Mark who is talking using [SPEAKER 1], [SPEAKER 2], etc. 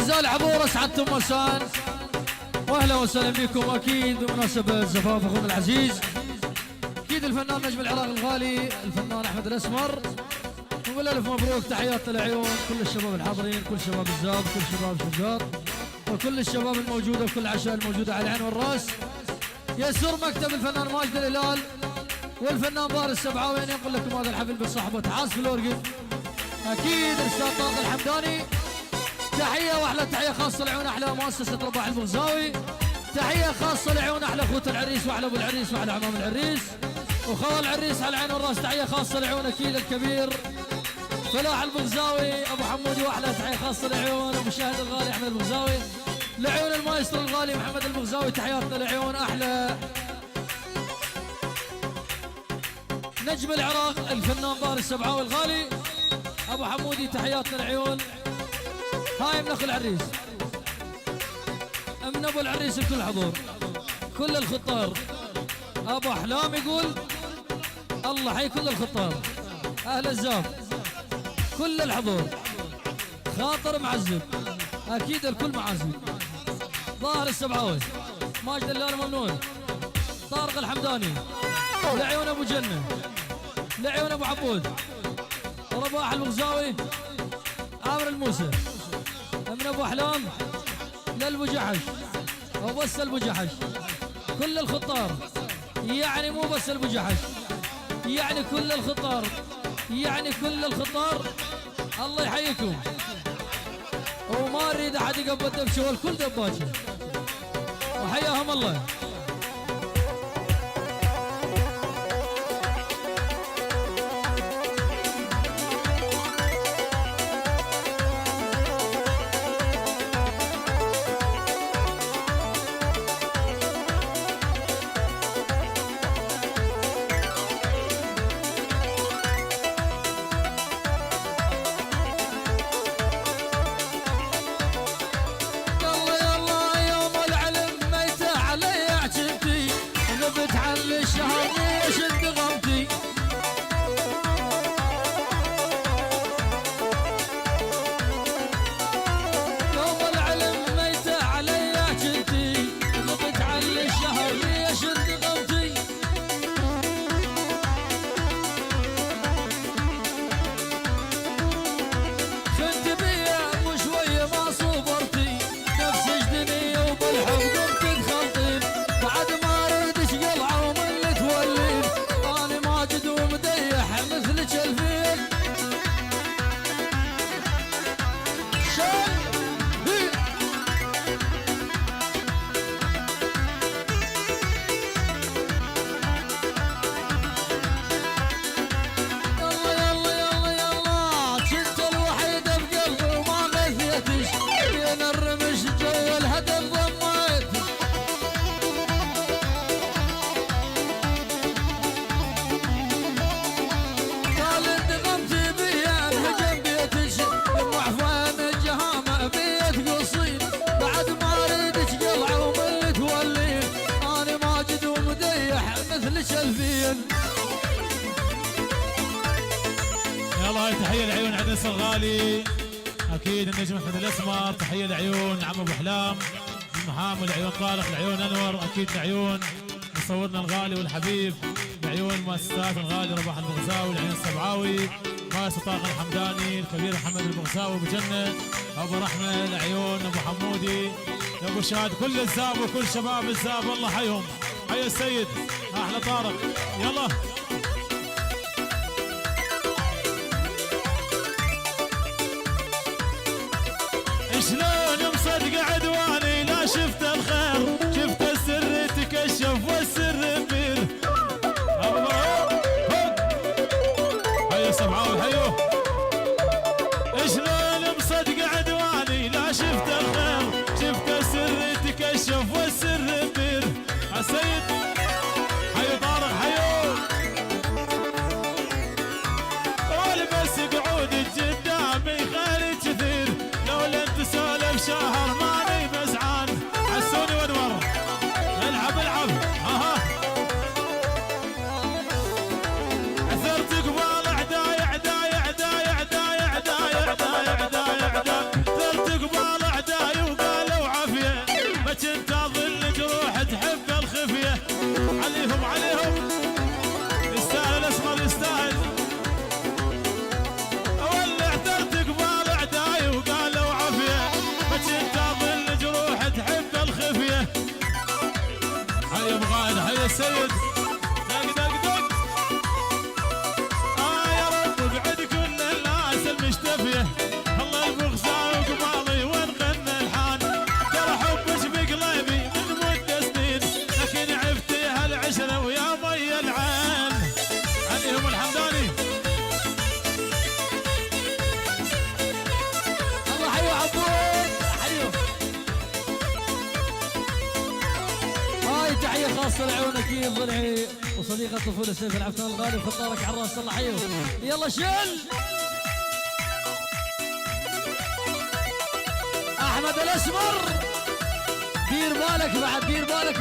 [SPEAKER 1] أعزائي الحضور أسعدتم مساء وأهلا وسهلا بكم. أكيد بمناسبة زفاف أخونا العزيز أكيد الفنان نجم العراق الغالي الفنان أحمد الأسمر، نقول ألف مبروك، تحياتنا للعيون كل الشباب الحاضرين، كل شباب الزاب، كل شباب شجار، وكل الشباب الموجودة وكل العشاء الموجودة على العين والراس. يسر مكتب الفنان ماجد الهلال والفنان بارس السبعاوي ينقل لكم هذا الحفل بصحبة عاصف الأورقي. أكيد الأستاذ طارق الحمداني، تحية واحلى تحية خاصة لعيون أحلى مؤسسة رباح المغزاوي، تحية خاصة لعيون أحلى أخوة العريس وأحلى أبو العريس وأحلى عمام العريس وخوال العريس على العين والراس. تحية خاصة لعيون أكيد الكبير فلاح المغزاوي أبو حمودي، وأحلى تحية خاصة لعيون المشاهد الغالي أحمد المغزاوي، لعيون المايسترو الغالي محمد المغزاوي. تحياتنا لعيون أحلى نجم العراق الفنان بارس السبعاوي الغالي أبو حمودي. تحياتنا لعيون هاي من اخو العريس من ابو العريس الكل حضور، كل الخطار ابو احلام يقول الله حي كل الخطار، اهل الزاف كل الحضور، خاطر معزب اكيد الكل معازب، ظاهر السبعاوي، ماجد الهلال ممنون، طارق الحمداني، لعيون ابو جنه، لعيون ابو عبود، رباح المغزاوي، عامر الموسى، من ابو احلام للبو جحش وبس البو جحش، كل الخطار يعني مو بس البو جحش، يعني كل الخطار، يعني كل الخطار. الله يحييكم، وما اريد احد يقبل دبشه والكل دباشه، وحياهم الله.
[SPEAKER 2] يلا هاي تحية لعيون عدنس الغالي، أكيد النجم أحمد الأسمر، تحية لعيون عم أبو حلام محامد، لعيون طارق، لعيون أنور، أكيد لعيون مصورنا الغالي والحبيب، لعيون مؤسسات الغالي رباح المغزاوي، لعيون السبعاوي، مؤسس طارق الحمداني، الكبير محمد المغزاوي أبو جنة، أبو رحمة، لعيون أبو حمودي، أبو شاد، كل الزاب وكل شباب الزاب الله حيهم، حي السيد أحلى طارق. يلا شلون مصدق عدواني لا شفت الخير، شفت السر تكشف والسر كبير. هيا السبعاوي حيوه، شلون مصدق عدواني لا شفت الخير، شفت السر تكشف والسر كبير. السيد حيو طارق حيو، والبس قعود قدامي خير كثير، لولا انت سولف شهر ماني بزعان. حسوني وانور العب العب اها، اثرت قبال اعداي اعداي اعداي اعداي اعداي اعداي اعداي اعداي، اثرت قبال اعداي
[SPEAKER 1] وصل عيون اكيد ضلعي وصديق الطفوله سيف العفتان الغالي وخطارك على الراس الله حيو. يلا شل احمد الاسمر، دير بالك بعد، دير بالك